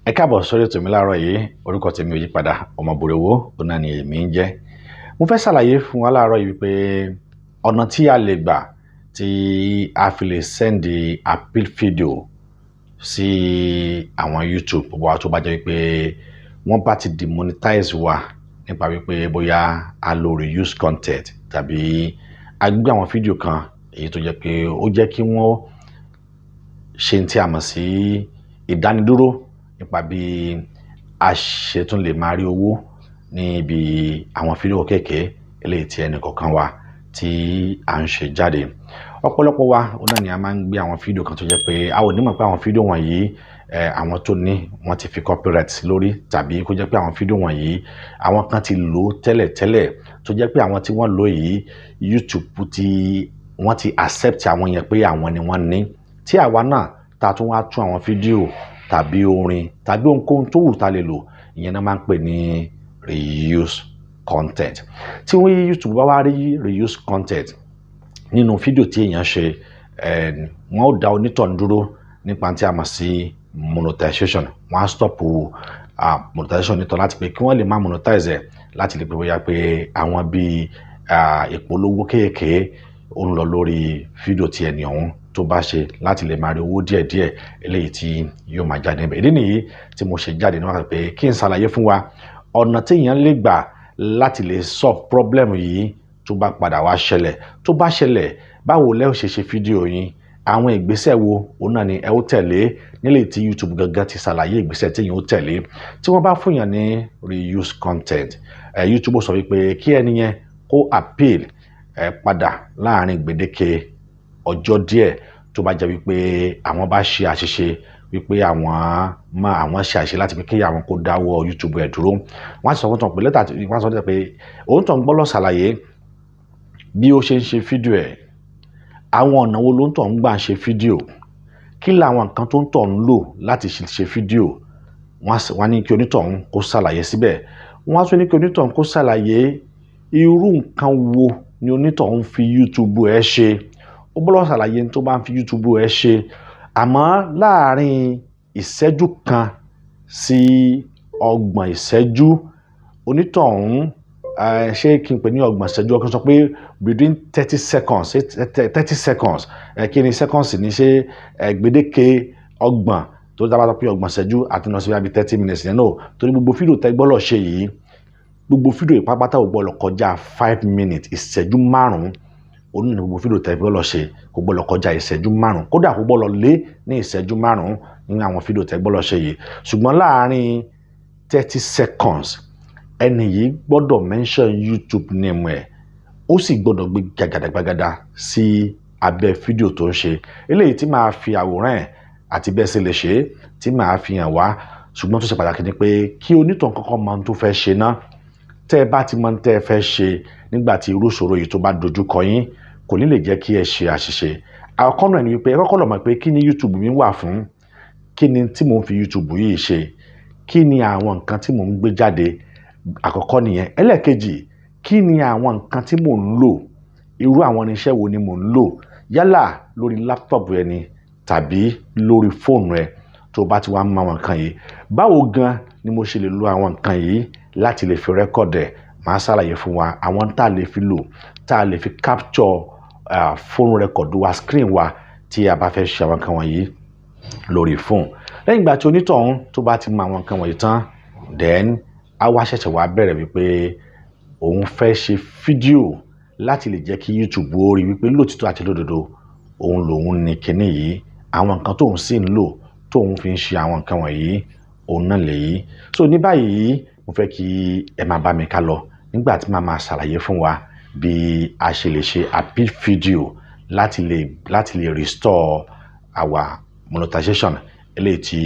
Ẹ káàbọ̀ sórí ètò mi láàárọ̀ yìí, orúkọ tèmi ò yí padà, Omoboriowo ọ̀nà ni èmi ń jẹ́. Mo fẹ́ ṣàlàyé fún wa láàárọ̀ yìí pé ọ̀nà tí a lè gbà tí a fi lè send appeal video sí àwọn YouTube wa tó bá jẹ́ wípé wọ́n bá ti demonetize wa nípa wípé bóyá a lo reuse content tàbí a gbé àwọn fídíò kan èyí tó jẹ́ pé ó jẹ́ kí wọ́n ṣe tí a mọ̀ sí ìdánidúró nípa bí a ṣe tún lè máa rí owó níbi àwọn fídíò kéèké eléyìí tí ẹnì kọ̀ọ̀kan wa tí à ń ṣe jáde. Ọ̀pọ̀lọpọ̀ wa ó náà ni a máa ń gbé àwọn fídíò kan tó jẹ́ pé a ò ní mọ̀ pé àwọn fídíò wọ̀nyí àwọn tó ní wọ́n ti fi copyright lórí, tàbí kó jẹ́ pé àwọn fídíò wọ̀nyí àwọn kan ti lò tẹ́lẹ̀tẹ́lẹ̀ tó jẹ́ pé àwọn tí wọ́n lò yìí YouTube wọ́n ti accept àwọn yẹn pé àwọn ni wọ́n ní, tí àwa náà ta tún wá tún àwọn fídíò tàbí orin tàbí ohunkóhun tó wù tá lè lò, ìyẹn náà máa ń pè ní reuse content. Tí YouTube bá wá rí reuse content nínú fídíò tí èèyàn ṣe, wọ́n ó dá onítọ̀hún dúró nípa tí a mọ̀ sí monetization. Wọ́n á stop monetization onítọ̀hún láti pé kí wọ́n lè má monetize ẹ̀, láti lè pé bóyá pé àwọn bíi ìpolówó kéèké ó ń lọ lórí fídíò tí ẹni ọ̀hún tó bá ṣe láti lè máa rí owó díẹ̀díẹ̀ eléyìí tí yóò máa jáde níbẹ̀. Ìdí nìyí tí mo ṣe jáde ní wákàtí pé kí n ṣàlàyé fún wa ọ̀nà tí èèyàn lè gbà láti lè solve problem yìí tó bá padà wá ṣẹlẹ̀. Tó bá ṣẹlẹ̀, báwo lẹ ó ṣe ṣe fídíò yín, àwọn ìgbésẹ̀ wo òun náà ni ẹ ó tẹ̀lé nílé tí YouTube gangan ti ṣàlàyé ìgbésẹ̀ tí èèyàn ó tẹ̀lé. Tí wọ́n bá fún yàn ní reuse content, YouTube sọ wípé kí ẹni yẹn kó appeal padà láàrin gbèdéke ọjọ́ díẹ̀ tó bá jẹ́ wípé àwọn bá ṣe àṣìṣe wípé àwọn ṣe àṣìṣe láti pé kí àwọn kó dáwọ́ YouTube ẹ̀ dúró. Wọ́n sọ fún tọ̀ pé lẹ́tà wọ́n sọ pé òun tọ̀ ń gbọ́ lọ ṣàlàyé bí ó ṣe ń ṣe fídíò ẹ̀, àwọn ọ̀nà wo ló ń tọ̀ ń gbà ṣe fídíò, kí làwọn nǹkan tó ń tọ̀ ń lò láti ṣe fídíò. Wọ́n ní kí onítọ̀hún kó ṣàlàyé síbẹ̀. Wọ́n tún ní kí onítọ̀hún kó ṣàlàyé irú nǹkan wo ni onítọ̀hún fi YouTube ẹ̀ ṣe. Ó gbọ́dọ̀ ṣàlàyé tó bá ń fi YouTube ẹ̀ ṣe, àmọ́ láàrin ìṣẹ́jú kan sí 30 ìṣẹ́jú onítọ̀hún ṣé kí n pè ní 30 ìṣẹ́jú, ọkàn sọ pé between 30 seconds kí ni seconds ní ṣe gbèdéke 30 tó dábàá sọ pé 30 ìṣẹ́jú àti lọ sí bí 30 minutes yẹn náà, torí gbogbo fídíò tẹ́ gbọ́dọ̀ ṣe yìí, gbogbo fídíò ìpápátá ò gbọ́dọ̀ kọjá 5 minutes, ìṣẹ́jú 5. Òun ní gbogbo fídíò tẹ́ gbọ́dọ̀ ṣe kò gbọ́dọ̀ kọjá ìṣẹ́jú 5, kódà kò gbọ́dọ̀ lé ní ìṣẹ́jú 5 nínú àwọn fídíò tẹ́ gbọ́dọ̀ ṣe yìí. Ṣùgbọ́n láàrin 30 seconds ẹni yìí gbọ́dọ̀ mention YouTube name ẹ̀, ó sì gbọ́dọ̀ gbé gàgàdàgbàgàdà sí abẹ́ fídíò tó ń ṣe, eléyìí tí máa fi àwòrán ẹ̀ àti bẹ́ẹ̀ sì lè ṣe tí máa fi hàn wá. Ṣùgbọ́n tó ṣe pàtàkì ni pé kí onítọ̀hún kọ́kọ́ mọ ohun tó fẹ́ ṣe ná. Tẹ́ ẹ bá ti mọ ohun tẹ́ ẹ fẹ́ ṣe nígbà tí irú ìṣòro yìí tó bá dojú kọ yín, kò ní lè jẹ́ kí ẹ ṣe àṣìṣe. Àkọ́kọ́ náà ni wípé ẹ kọ́kọ́ lọ mọ̀ pé kí ni YouTube mi wà fún, kí ni tí mò ń fi YouTube yìí ṣe, kí ni àwọn nǹkan tí mò ń gbé jáde. Àkọ́kọ́ nìyẹn. Ẹlẹ́ẹ̀kejì, kí ni àwọn nǹkan tí mò ń lò, irú àwọn irinṣẹ́ wo ni mò ń lò, yálà lórí laptop ẹni tàbí lórí fóònù ẹ. Tó bá ti wá mọ àwọn nǹkan yìí, báwo gan ni mo ṣe lè lo àwọn nǹkan yìí láti lè fi record ẹ̀, màá ṣàlàyé fún wa àwọn tá a lè fi lò, tá a lè fi capture phone record wa, screen wa tí a bá fẹ́ ṣe àwọn nǹkan wọ̀nyí lórí phone. Lẹ́yìn ìgbà tí onítọ̀hún tó bá ti mọ àwọn nǹkan wọ̀nyí tán, then a wá ṣẹ̀ṣẹ̀ wá bẹ̀rẹ̀ wípé òun fẹ́ ṣe fídíò láti lè jẹ́ kí YouTube ó rí wípé lóòtítọ́ àti lódodo òun lòun ní kinní yìí, àwọn nǹkan tóun sì ń lò tóun fi ń ṣe àwọn nǹkan wọ̀nyí òun náà lèyí. So ní báyìí mo fẹ́ kí ẹ máa bá mi ká lọ nígbà tí màá máa ṣàlàyé fún wa bí a ṣe lè ṣe appeal video láti lè restore our monetization eléyìí tí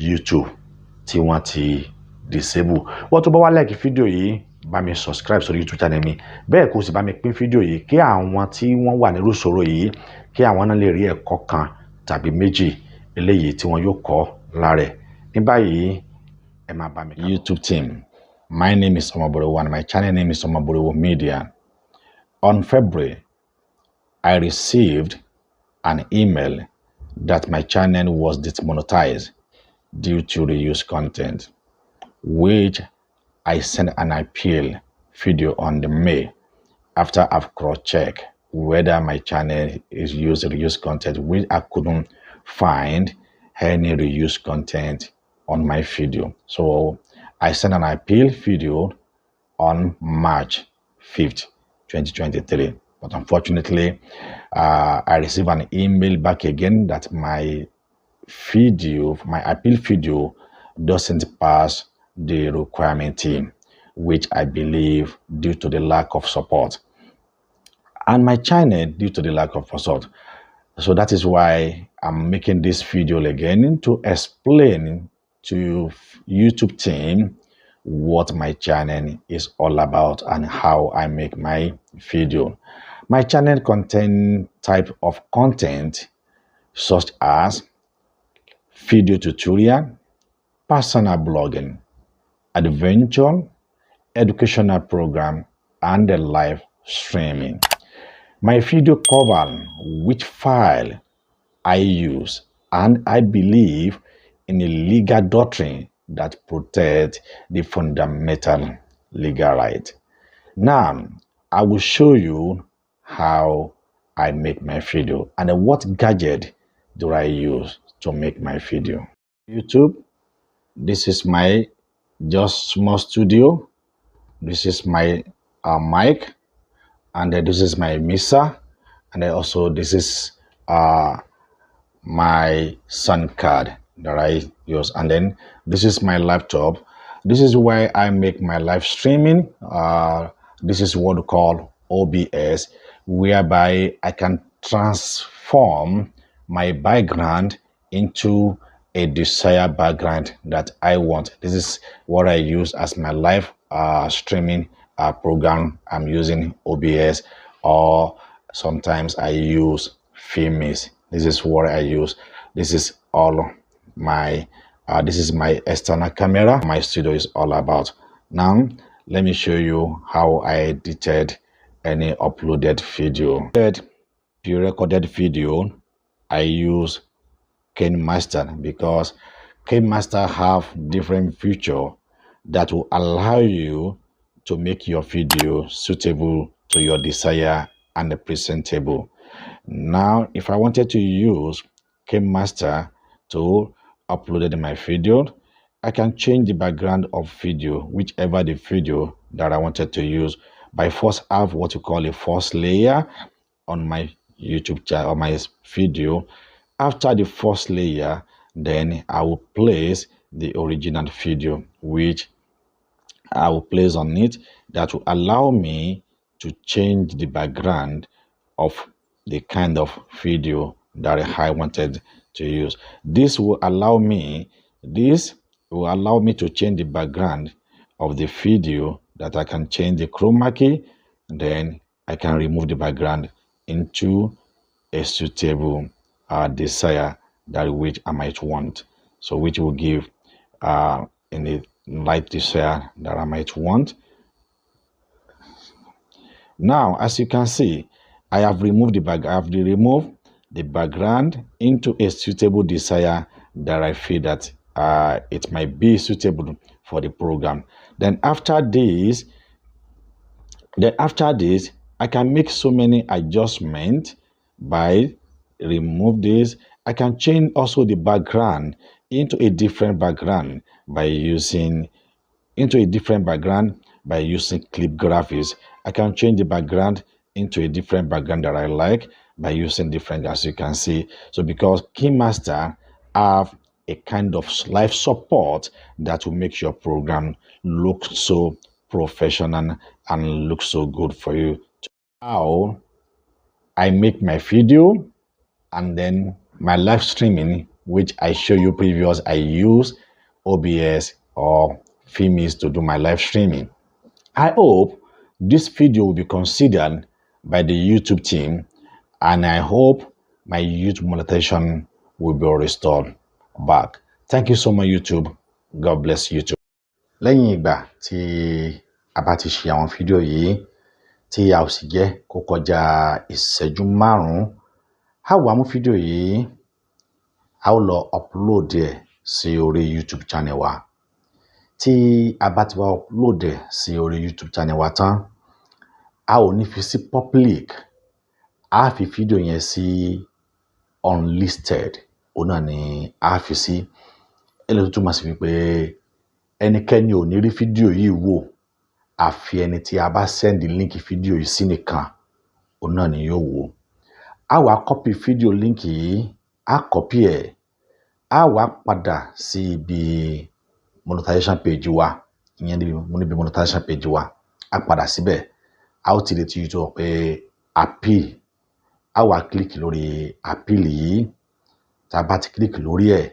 YouTube tí wọ́n ti disable. Wọ́n tó bá wá like fídíò yìí, bá mi subscribe sórí YouTube channel mi, bẹ́ẹ̀ kó sì bá mi pín fídíò yìí kí àwọn tí wọ́n wà nírú ìṣòro yìí kí àwọn náà lè rí ẹ̀kọ́ kan tàbí méjì eléyìí tí wọ́n yóò kọ́ lára ẹ̀. Ní báyìí ẹ máa bá mi. YouTube team, my name is Omoboriowo and my channel name is Omoboriowo Media. On February, I received an email that my channel was demonetized due to reuse content, which I sent an appeal video on the May after I've cross-checked whether my channel is using reuse content, which I couldn't find any reuse content on my video. So I sent an appeal video on March 5th, 2023. But unfortunately, I received an email back again that my appeal video doesn't pass the requirement team, which I believe due to the lack of support. And my channel due to the lack of support. So that is why I'm making this video again to explain to YouTube team what my channel is all about and how I make my video. My channel contains type of content such as video tutorial, personal blogging, adventure, educational program, and the live streaming. My video cover which file I use, and I believe in a legal doctrine that protects the fundamental legal right. Now, I will show you how I make my video and what gadget do I use to make my video. YouTube, this is my just small studio. This is my mic, and this is my mixer, and then also this is my sound card that I use, and then this is my laptop. This is where I make my live streaming. This is what we call OBS, whereby I can transform my background into a desired background that I want. This is what I use as my live streaming program. I'm using OBS, or sometimes I use Filmix. This is what I use. This is all my this is my external camera. My studio is all about. Now let me show you how I edited any uploaded video. The recorded video, I use KineMaster because KineMaster have different feature that will allow you to make your video suitable to your desire and presentable. Now, if I wanted to use KineMaster to upload my video, I can change the background of video, whichever the video that I wanted to use. By first have what you call a first layer on my YouTube channel or my video. After the first layer, then I will place the original video, which I will place on it, that will allow me to change the background of the kind of video that I wanted to use. This will allow me to change the background of the video, that I can change the chroma key, then I can remove the background into a suitable desire that which I might want. So which will give in the light desire that I might want. Now, as you can see, I have removed the background into a suitable desire that I feel that it might be suitable for the program. Then after this, I can make so many adjustments by remove this. I can change also the background into a different background by using clip graphics. I can change the background into a different background that I like by using different, as you can see. So because KineMaster have a kind of live support that will make your program look so professional and look so good for you. How I make my video and then my live streaming, which I show you previous, I use OBS or Filmix to do my live streaming. I hope this video will be considered by the YouTube team, and I hope my YouTube monetization will be restored back. Thank you so much, YouTube. God bless YouTube. Lẹ́yìn ìgbà tí a bá ti ṣe àwọn fídíò yìí tí a ò sì jẹ́ kó kọjá ìṣẹ́jú 5, a wá mú fídíò yìí, a ó lọ upload ẹ̀ sí orí YouTube channel wa. Tí a bá ti wá upload ẹ̀ sí orí YouTube channel wa tán, a ò ní fi sí public, a fi fídíò yẹn sí unlisted, òun náà ni a fi sí. Eléyìí tó túmọ̀ sí wípé ẹnikẹ́ni ò ní rí fídíò yìí wò àfi ẹni tí a bá send link fídíò yìí sí nìkan, òun náà ni yóò wò. A wá copy fídíò link yìí, a copy ẹ̀, a wá padà sí ibi monetization page wa, ìyẹn níbi monetization page wa, a padà síbẹ̀, a ó ti lè ti YouTube pé appeal, a wá click lórí appeal yìí. Tá a bá ti click lórí ẹ̀,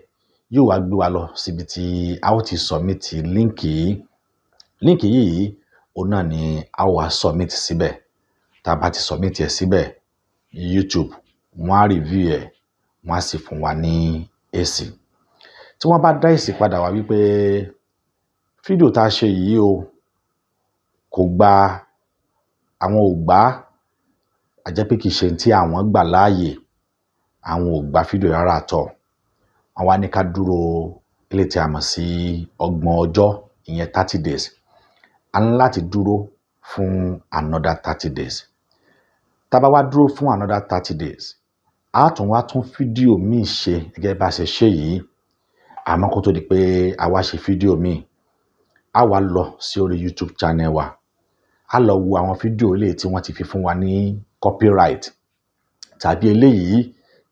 yóò wá gbé wa lọ síbi tí a ó ti submit link yìí. Link yìí òun náà ni a wá submit síbẹ̀. Tá a bá ti submit ẹ̀ síbẹ̀, YouTube wọ́n á review ẹ̀, wọ́n á sì fún wa ní èsì. Tí wọ́n bá dá èsì padà wá wípé fídíò tá a ṣe yìí o kò gba, àwọn ò gbà, a jẹ́ pé kì í ṣe tí àwọn gbà láàyè, àwọn ò gba fídíò rárá tọ̀. Wọ́n wá ní ká dúró ilé tí a mọ̀ sí 30 ọjọ́, ìyẹn 30 days. A ní láti dúró fún another 30 days. Tá bá wá dúró fún another 30 days, a tún wá tún fídíò míì ṣe gẹ́gẹ́ bá ṣe ṣe yìí. Àmọ́ kó tó di pé a wá ṣe fídíò míì, a wá lọ sí orí YouTube channel wa. A lọ wo àwọn fídíò eléyìí tí wọ́n ti fi fún wa ní copyright, tàbí eléyìí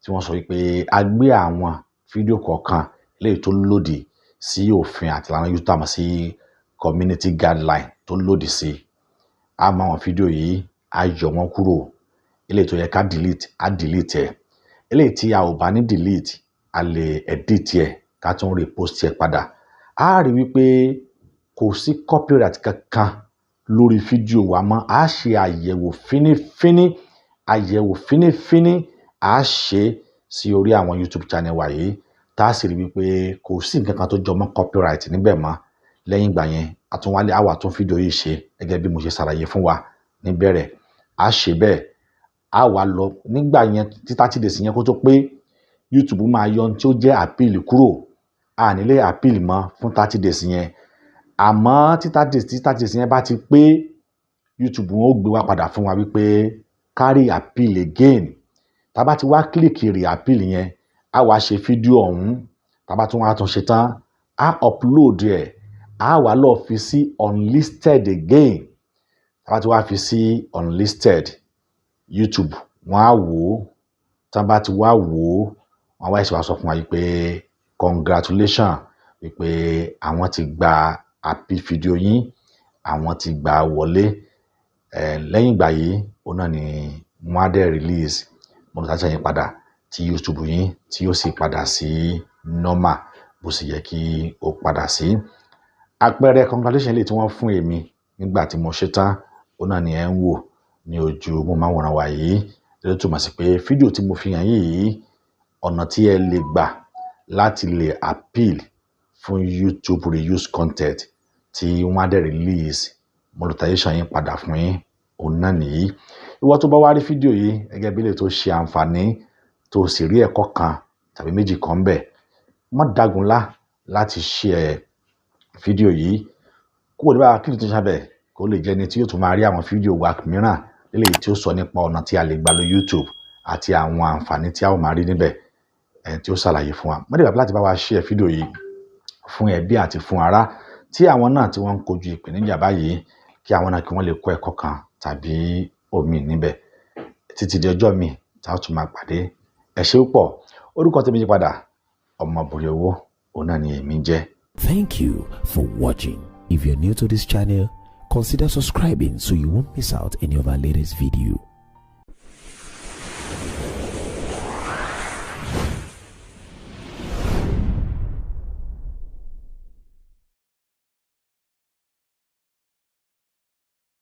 tí wọ́n sọ wípé a gbé àwọn fídíò kọ̀ọ̀kan eléyìí tó lòdì sí òfin àti ìlànà YouTube àmọ́ sí community guideline tó lòdì sí. A mọ àwọn fídíò yìí, a yọ wọ́n kúrò. Eléyìí tó yẹ ká delete, a delete ẹ̀. Eléyìí tí a ò bá ní delete, a lè edit ẹ̀ ká tún repost ẹ̀ padà. A rí wípé kò sí copyright kankan lórí fídíò wa mọ́. A ṣe àyẹ̀wò fínífíní, a ṣe sí orí àwọn YouTube channel wa yìí, tá a sì rí wípé kò sí nǹkan kan tó jọ mọ́ copyright níbẹ̀ mọ́. Lẹ́yìn ìgbà yẹn, a wá tún fídíò yìí ṣe gẹ́gẹ́ bí mo ṣe ṣàlàyé fún wa níbẹ̀rẹ̀. A ṣe bẹ́ẹ̀, a wá lọ nígbà yẹn tí 30 days yẹn kó tó pé, YouTube máa yọ ohun tí ó jẹ́ appeal kúrò. A ní lè appeal mọ́ fún 30 days yẹn. Àmọ́ tí 30 days yẹn bá ti pé, YouTube wọn ó gbé wa padà fún wa wípé carry appeal again. Tá bá ti wá click rí appeal yẹn, a wá ṣe fídíò ọ̀hún. Tá bá tún wá tún ṣe tán, a upload ẹ̀, a wá lọ fi sí unlisted again. Tá bá ti wá fi sí unlisted, YouTube wọ́n á wò ó. Tá bá ti wá wò ó, wọ́n wá ṣe wá sọ fún wa wípé congratulations, wípé àwọn ti gba appeal fídíò yín, àwọn ti gbà wọlé. Lẹ́yìn ìgbà yìí, òun náà ni wọ́n á dẹ̀ release monetization yín padà, tí YouTube yín tí yóò sì padà sí normal bó sì yẹ kí ó padà sí. Àpẹẹrẹ congratulations lè tí wọ́n fún èmi nígbà tí mo ṣe tán, òun náà ni ẹ ń wò ní ojú móhùnmáwòrán wa yìí. Ló túmọ̀ sí pé fídíò tí mo fi hàn yìí, ọ̀nà tí ẹ lè gbà láti lè appeal fún YouTube reuse content tí wọ́n á dẹ̀ release monetization yín padà fún yín, òun náà nìyí. Ìwọ tó bá wá rí fídíò yìí gẹ́gẹ́ bí lè tó ṣe àǹfààní, tó sì rí ẹ̀kọ́ kan tàbí méjì kan bẹ̀, má dágunlá láti share fídíò yìí. Kó lè bá kí ni tó ṣàbẹ̀, kó lè jẹ́ ẹni tí yóò tún máa rí àwọn fídíò wa mìíràn eléyìí tí ó sọ nípa ọ̀nà tí a lè gbà lo YouTube àti àwọn àǹfààní tí a ó máa rí níbẹ̀, tí ó ṣàlàyé fún wa. Má dẹ̀ gbàgbé láti bá wa share fídíò yìí fún ẹbí àti fún ará, tí àwọn náà tí wọ́n ń kojú ìpèníjà báyìí, kí àwọn náà kí wọ́n lè kọ́ ẹ̀kọ́ kan tàbí omi níbẹ̀. Títí di ọjọ́ mi tá a tún máa pàdé. Ẹ ṣé púpọ̀. Orúkọ tèmi yí padà, Omoboriowo, òun náà ni èmi jẹ́. Thank you for watching. If you're new to this channel, consider subscribing so you won't miss out any of our latest video.